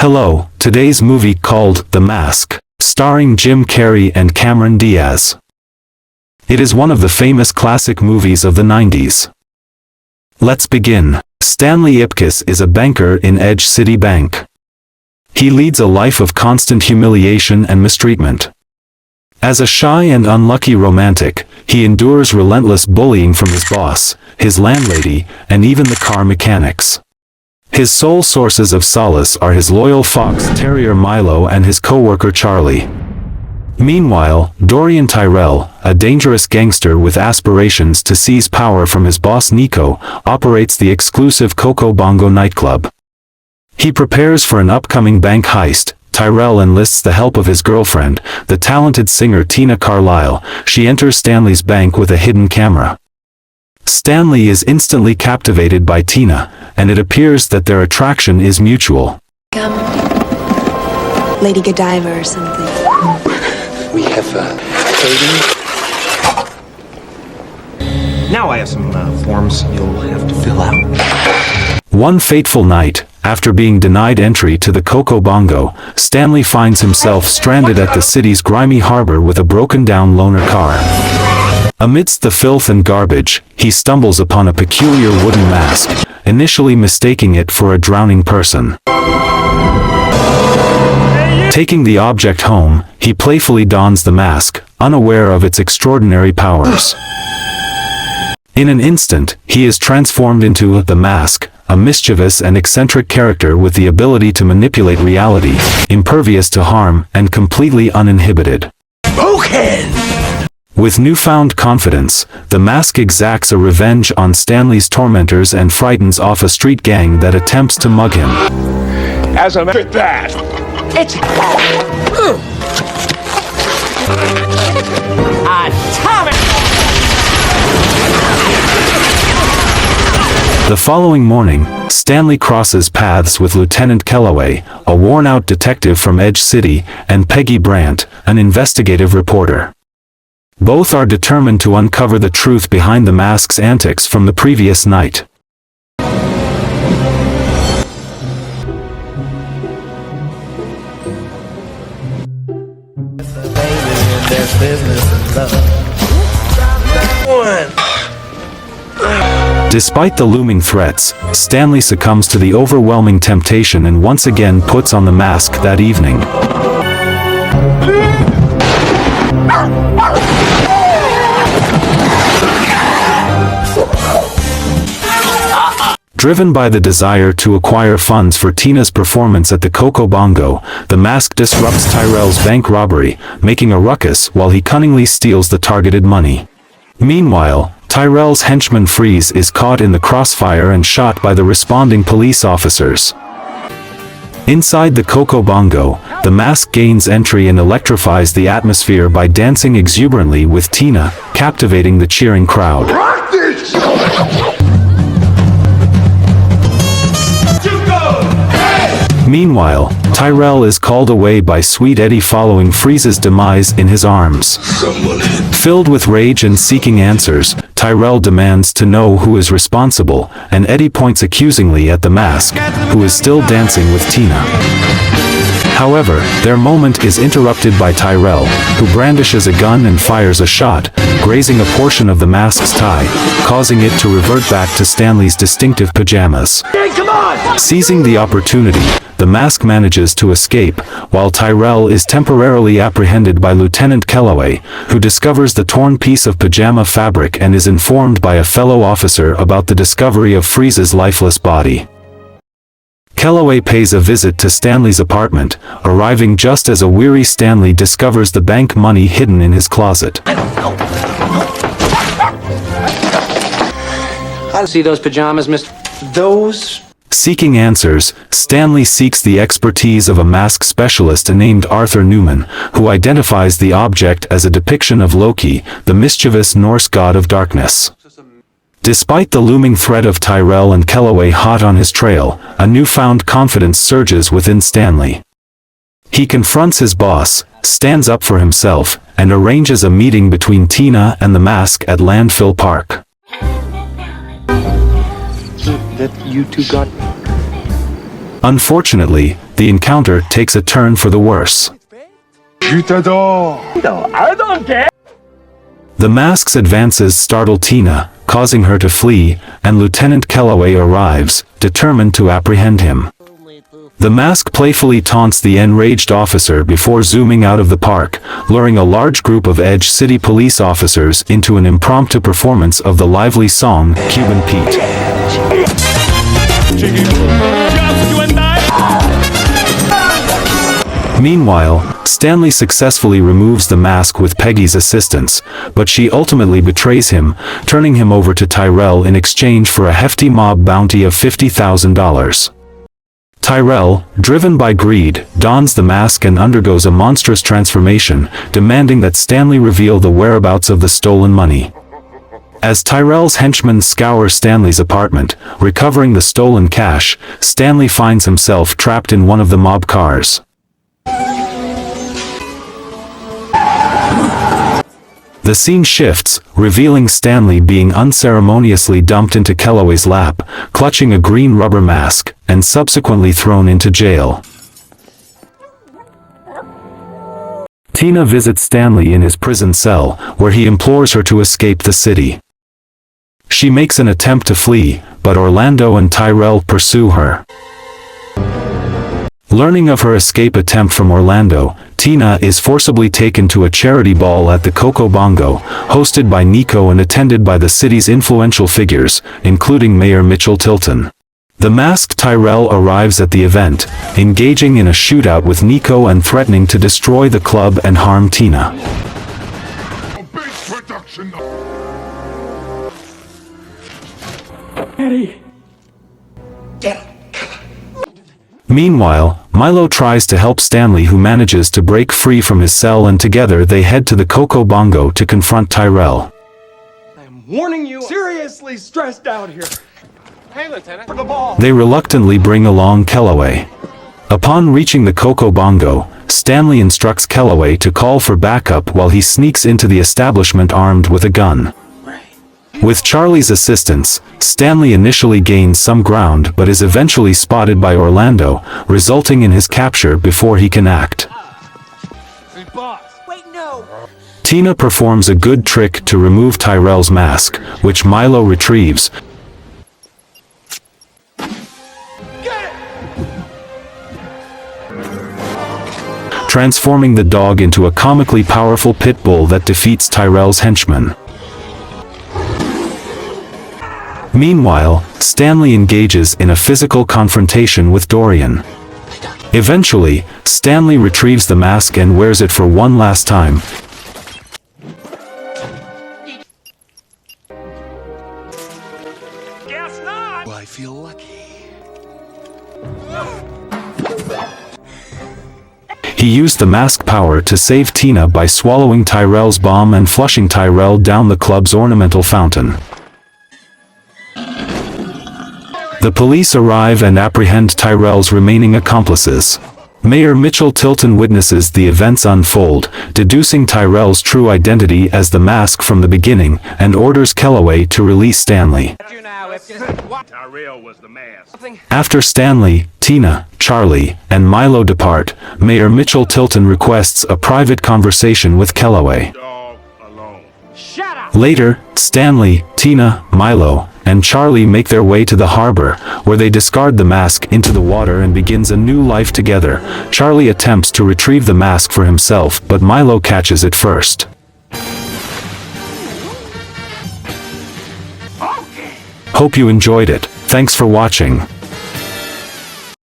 Hello, today's movie called The Mask, starring Jim Carrey and Cameron Diaz. It is one of the famous classic movies of the 90s. Let's begin. Stanley Ipkiss is a banker in Edge City Bank. He leads a life of constant humiliation and mistreatment. As a shy and unlucky romantic, he endures relentless bullying from his boss, his landlady, and even the car mechanics. His sole sources of solace are his loyal fox terrier Milo and his co-worker Charlie. Meanwhile, Dorian Tyrell, a dangerous gangster with aspirations to seize power from his boss Nico, operates the exclusive Coco Bongo nightclub. He prepares for an upcoming bank heist. Tyrell enlists the help of his girlfriend, the talented singer Tina Carlisle. She enters Stanley's bank with a hidden camera. Stanley is instantly captivated by Tina, and it appears that their attraction is mutual. Lady Godiva or something. We have Katie. Now I have some forms you'll have to fill out. One fateful night, after being denied entry to the Coco Bongo, Stanley finds himself stranded at the city's grimy harbor with a broken-down loaner car. Amidst the filth and garbage, he stumbles upon a peculiar wooden mask, initially mistaking it for a drowning person. Taking the object home, he playfully dons the mask, unaware of its extraordinary powers. In an instant, he is transformed into the Mask, a mischievous and eccentric character with the ability to manipulate reality, impervious to harm, and completely uninhibited. Smokin! With newfound confidence, the Mask exacts a revenge on Stanley's tormentors and frightens off a street gang that attempts to mug him. As a matter of that, it's atomic. The following morning, Stanley crosses paths with Lieutenant Kellaway, a worn-out detective from Edge City, and Peggy Brandt, an investigative reporter. Both are determined to uncover the truth behind the Mask's antics from the previous night. Despite the looming threats, Stanley succumbs to the overwhelming temptation and once again puts on the mask that evening. Driven by the desire to acquire funds for Tina's performance at the Coco Bongo, the Mask disrupts Tyrell's bank robbery, making a ruckus while he cunningly steals the targeted money. Meanwhile, Tyrell's henchman Freeze is caught in the crossfire and shot by the responding police officers. Inside the Coco Bongo, the Mask gains entry and electrifies the atmosphere by dancing exuberantly with Tina, captivating the cheering crowd. Meanwhile, Tyrell is called away by Sweet Eddie following Freeze's demise in his arms. Filled with rage and seeking answers, Tyrell demands to know who is responsible, and Eddie points accusingly at the Mask, who is still dancing with Tina. However, their moment is interrupted by Tyrell, who brandishes a gun and fires a shot, grazing a portion of the Mask's tie, causing it to revert back to Stanley's distinctive pajamas. Seizing the opportunity, the Mask manages to escape, while Tyrell is temporarily apprehended by Lieutenant Kellaway, who discovers the torn piece of pajama fabric and is informed by a fellow officer about the discovery of Freeze's lifeless body. Kellaway pays a visit to Stanley's apartment, arriving just as a weary Stanley discovers the bank money hidden in his closet. I don't see those pajamas, mister. Those. Seeking answers, Stanley seeks the expertise of a mask specialist named Arthur Newman, who identifies the object as a depiction of Loki, the mischievous Norse god of darkness. Despite the looming threat of Tyrell and Kellaway hot on his trail, a newfound confidence surges within Stanley. He confronts his boss, stands up for himself, and arranges a meeting between Tina and the Mask at Landfill Park. That you two got Unfortunately, the encounter takes a turn for the worse. The mask's advances startle Tina, causing her to flee, and Lieutenant Kellaway arrives, determined to apprehend him. The mask playfully taunts the enraged officer before zooming out of the park, luring a large group of Edge City police officers into an impromptu performance of the lively song, Cuban Pete. Meanwhile, Stanley successfully removes the mask with Peggy's assistance, but she ultimately betrays him, turning him over to Tyrell in exchange for a hefty mob bounty of $50,000. Tyrell, driven by greed, dons the mask and undergoes a monstrous transformation, demanding that Stanley reveal the whereabouts of the stolen money. As Tyrell's henchmen scour Stanley's apartment, recovering the stolen cash, Stanley finds himself trapped in one of the mob cars. The scene shifts, revealing Stanley being unceremoniously dumped into Kellaway's lap, clutching a green rubber mask, and subsequently thrown into jail. Tina visits Stanley in his prison cell, where he implores her to escape the city. She makes an attempt to flee, but Orlando and Tyrell pursue her. Learning of her escape attempt from Orlando, Tina is forcibly taken to a charity ball at the Coco Bongo, hosted by Nico and attended by the city's influential figures, including Mayor Mitchell Tilton. The masked Tyrell arrives at the event, engaging in a shootout with Nico and threatening to destroy the club and harm Tina. Eddie. Meanwhile, Milo tries to help Stanley, who manages to break free from his cell, and together they head to the Coco Bongo to confront Tyrell. I am warning you, seriously stressed out here. Hey, Lieutenant. For the ball. They reluctantly bring along Kellaway. Upon reaching the Coco Bongo, Stanley instructs Kellaway to call for backup while he sneaks into the establishment armed with a gun. With Charlie's assistance, Stanley initially gains some ground but is eventually spotted by Orlando, resulting in his capture before he can act. Hey, boss. Wait, no. Tina performs a good trick to remove Tyrell's mask, which Milo retrieves, transforming the dog into a comically powerful pit bull that defeats Tyrell's henchmen. Meanwhile, Stanley engages in a physical confrontation with Dorian. Eventually, Stanley retrieves the mask and wears it for one last time. Guess not. Well, I feel lucky. He used the mask power to save Tina by swallowing Tyrell's bomb and flushing Tyrell down the club's ornamental fountain. The police arrive and apprehend Tyrell's remaining accomplices. Mayor Mitchell Tilton witnesses the events unfold, deducing Tyrell's true identity as the mask from the beginning, and orders Kellaway to release Stanley. Tyrell was the mask. After Stanley, Tina, Charlie, and Milo depart, Mayor Mitchell Tilton requests a private conversation with Kellaway. Dog alone. Shut up. Later, Stanley, Tina, Milo, and Charlie make their way to the harbor, where they discard the mask into the water and begins a new life together. Charlie attempts to retrieve the mask for himself, but Milo catches it first. Hope you enjoyed it. Thanks for watching.